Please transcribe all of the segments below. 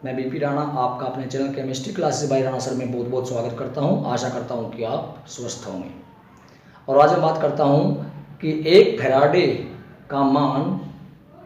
मैं बीपी राणा आपका अपने channel chemistry classes bye Rana sir में बहुत बहुत स्वागत करता हूं। आशा करता हूं कि आप स्वस्थ होंगे। और आज मैं बात करता हूं कि एक फैराडे का मान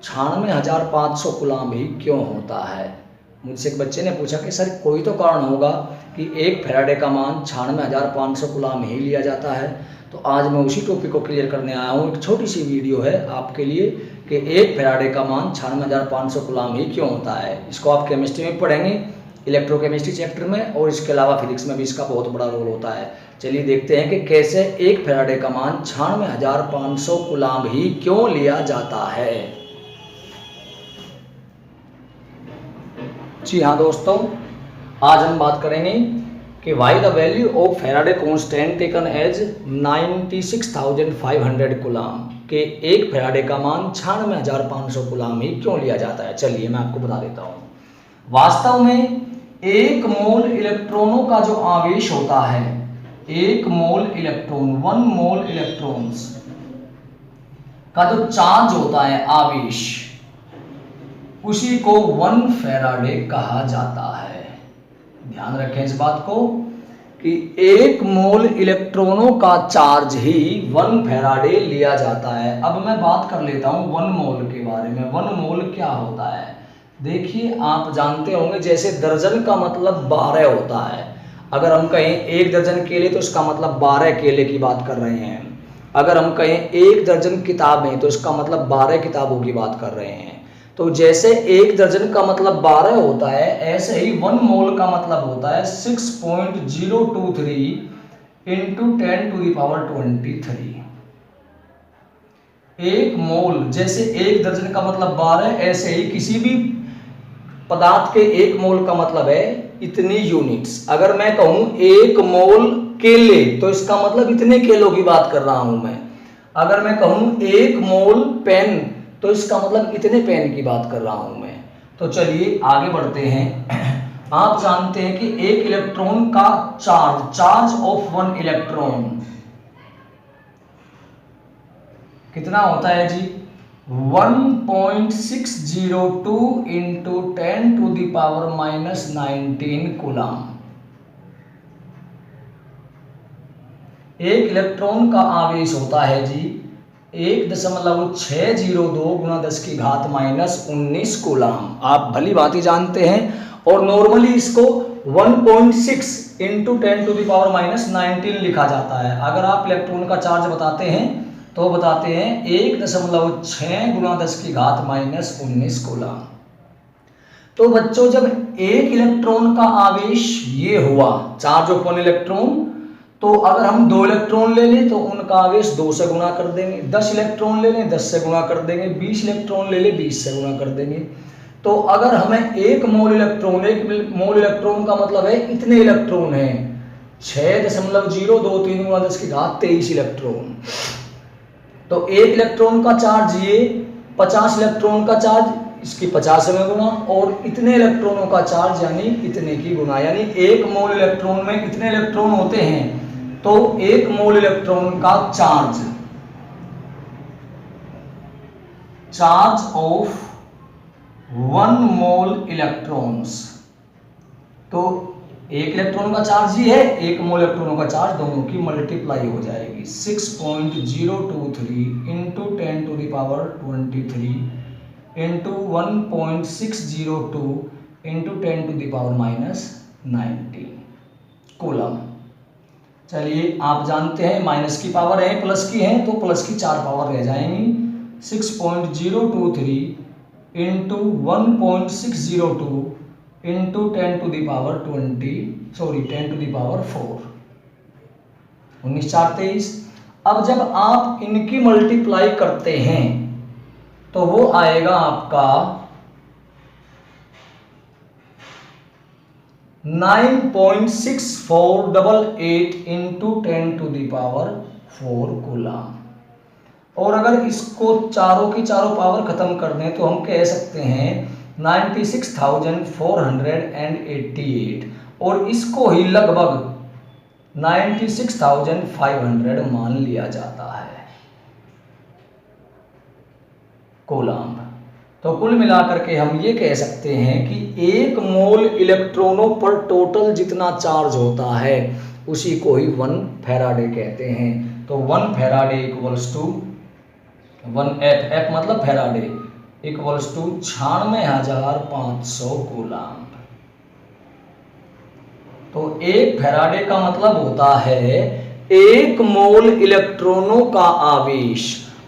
96,500 कूलम्ब ही क्यों होता है। मुझसे एक बच्चे ने पूछा कि सर कोई तो कारण होगा कि एक फैराडे का मान 96,500 कूलम्ब ही लिया जाता है। तो आज मैं उसी टॉपिक को क्लियर करने आया हूँ। एक छोटी सी वीडियो है आपके लिए कि एक फैराडे का मान 96,500 कूलम्ब ही क्यों होता है। इसको आप केमिस्ट्री में पढ़ेंगे, इलेक्ट्रोकेमिस्ट्री चैप्टर में, और इसके अलावा फिजिक्स में भी इसका बहुत बड़ा रोल होता है। चलिए देखते हैं कि कैसे एक फैराडे का मान 96,500 कूलम्ब ही क्यों लिया जाता है। जी हाँ दोस्तों, आज हम बात करेंगे कि why the value of Faraday constant taken as 96,500 coulomb के एक फैराडे का मान 96,500 कूलम्ब ही क्यों लिया जाता है। चलिए मैं आपको बता देता हूँ। वास्तव में एक मोल इलेक्ट्रॉनों का जो आवेश होता है, एक मोल इलेक्ट्रॉन, 1 मोल इलेक्ट्रॉन्स का जो चार्ज होता है, आवेश, उसी को 1 फैराडे कहा जाता है। ध्यान रखें इस बात को कि एक मोल इलेक्ट्रॉनों का चार्ज ही 1 फैराडे लिया जाता है। अब मैं बात कर लेता हूं 1 मोल के बारे में। 1 मोल क्या होता है? देखिए, आप जानते होंगे जैसे दर्जन का मतलब 12 होता है। अगर हम कहें 1 दर्जन केले तो इसका मतलब 12 केले की बात कर रहे हैं। अगर हम कहें 1 दर्जन किताबें तो इसका मतलब 12 किताबों की बात कर रहे हैं। तो जैसे 1 दर्जन का मतलब 12 होता है, ऐसे ही 1 मोल का मतलब होता है 6.023 इंटू 10⁻23। एक मोल, जैसे 1 दर्जन का मतलब 12, ऐसे ही किसी भी पदार्थ के 1 मोल का मतलब है इतनी यूनिट्स। अगर मैं कहूं 1 मोल केले तो इसका मतलब इतने केलों की बात कर रहा हूं मैं। अगर मैं कहूं 1 मोल पेन तो इसका मतलब इतने पेन की बात कर रहा हूं मैं। तो चलिए आगे बढ़ते हैं। आप जानते हैं कि एक इलेक्ट्रॉन का चार्ज ऑफ 1 इलेक्ट्रॉन कितना होता है जी? 1.602 इंटू 10⁻⁻19 कूलम्ब। एक इलेक्ट्रॉन का आवेश होता है जी 1.602 गुणा 10⁻⁻19 कूलम्ब। आप भली भांति जानते हैं। और नॉर्मली इसको 1.6 इंटू 10⁻⁻19 लिखा जाता है। अगर आप इलेक्ट्रॉन का चार्ज बताते हैं तो बताते हैं 1.6 गुणा 10⁻⁻19 कूलम्ब। तो बच्चों, जब एक इलेक्ट्रॉन का आवेश ये हुआ, चार्ज ऑफ 1 इलेक्ट्रॉन, तो अगर हम 2 इलेक्ट्रॉन ले लें तो उनका आवेश 2 से गुणा कर देंगे। 10 इलेक्ट्रॉन ले लें 10 से गुणा कर देंगे। 20 इलेक्ट्रॉन ले लें 20 से गुणा कर देंगे। तो अगर हमें 1 मोल इलेक्ट्रॉन का मतलब है इतने इलेक्ट्रॉन हैं, 6.023 गुणा 10⁻23 इलेक्ट्रॉन। तो एक इलेक्ट्रॉन का चार्ज ये, 50 इलेक्ट्रॉन का चार्ज इसकी 50वें गुना, और इतने इलेक्ट्रॉनों का चार्ज यानी इतने की गुना, यानी 1 मोल इलेक्ट्रॉन में इतने इलेक्ट्रॉन होते हैं। तो 1 मोल इलेक्ट्रॉन का चार्ज ऑफ 1 मोल इलेक्ट्रॉन्स, तो 1 इलेक्ट्रॉन का चार्ज ही है, 1 मोल इलेक्ट्रॉनों का चार्ज, दोनों की मल्टीप्लाई हो जाएगी। 6.023 इंटू 10⁻23 इंटू 1.602 इंटू 10⁻⁻19 कूलम्ब। चलिए, आप जानते हैं माइनस की पावर है, प्लस की है, तो प्लस की 4 पावर रह जाएंगी। 6.023 इंटू 1.602 इंटू 10⁻4, 19 4 23। अब जब आप इनकी मल्टीप्लाई करते हैं तो वो आएगा आपका 9.6488 इंटू 10⁻4 कूलम्ब। और अगर इसको चारों की चारों पावर खत्म कर दें तो हम कह सकते हैं 96,488, और इसको ही लगभग 96,500 मान लिया जाता है कूलम्ब। तो कुल मिलाकर के हम ये कह सकते हैं कि एक मोल इलेक्ट्रॉनों पर टोटल जितना चार्ज होता है उसी को ही 1 फैराडे कहते हैं। तो 1 फैराडे इक्वल्स टू 1 F मतलब फैराडे इक्वल्स टू 96,500 कूलाम। तो एक फैराडे का मतलब होता है एक मोल इलेक्ट्रॉनों का आवेश,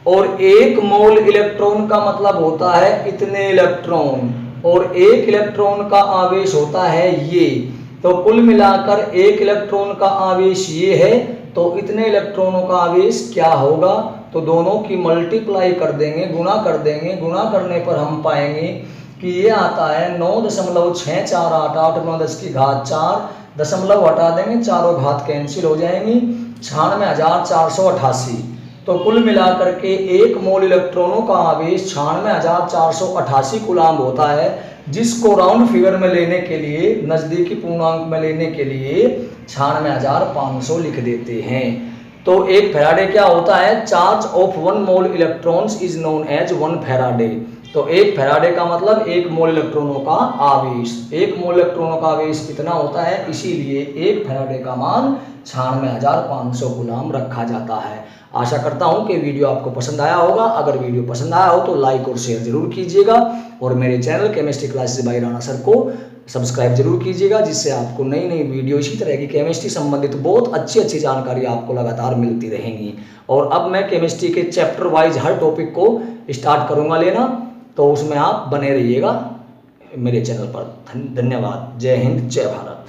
और एक मोल इलेक्ट्रॉन का मतलब होता है इतने इलेक्ट्रॉन, और एक इलेक्ट्रॉन का आवेश होता है ये। तो कुल मिलाकर एक इलेक्ट्रॉन का आवेश ये है, तो इतने इलेक्ट्रॉनों का आवेश क्या होगा, तो दोनों की मल्टीप्लाई कर देंगे, गुणा कर देंगे। गुणा करने पर हम पाएंगे कि ये आता है 9.6488 9 10 की घात 4, दशमलव हटा देंगे, चारों घात कैंसिल हो जाएंगी, 96,488। तो कुल मिलाकर के एक मोल इलेक्ट्रॉनों का आवेश 96,488 कूलाम होता है, जिसको राउंड फिगर में लेने के लिए, नजदीकी पूर्णांक में लेने के लिए 96,500 लिख देते हैं। तो एक फैराडे क्या होता है, charge of 1 mole electrons is known as 1 Faraday. तो एक फैराडे का मतलब एक मोल इलेक्ट्रॉनों का आवेश, एक मोल इलेक्ट्रॉनों का आवेश कितना होता है, इसीलिए एक फैराडे का मान 96,500 कूलाम रखा जाता है। आशा करता हूं कि वीडियो आपको पसंद आया होगा। अगर वीडियो पसंद आया हो तो लाइक और शेयर जरूर कीजिएगा, और मेरे channel chemistry classes bye Rana sir को सब्सक्राइब जरूर कीजिएगा, जिससे आपको नई नई वीडियो इसी तरह की केमिस्ट्री संबंधित बहुत अच्छी जानकारी आपको लगातार मिलती रहेंगी। और अब मैं केमिस्ट्री के चैप्टर वाइज हर टॉपिक को स्टार्ट करूंगा लेना, तो उसमें आप बने रहिएगा मेरे चैनल पर। धन्यवाद। जय हिंद, जय भारत।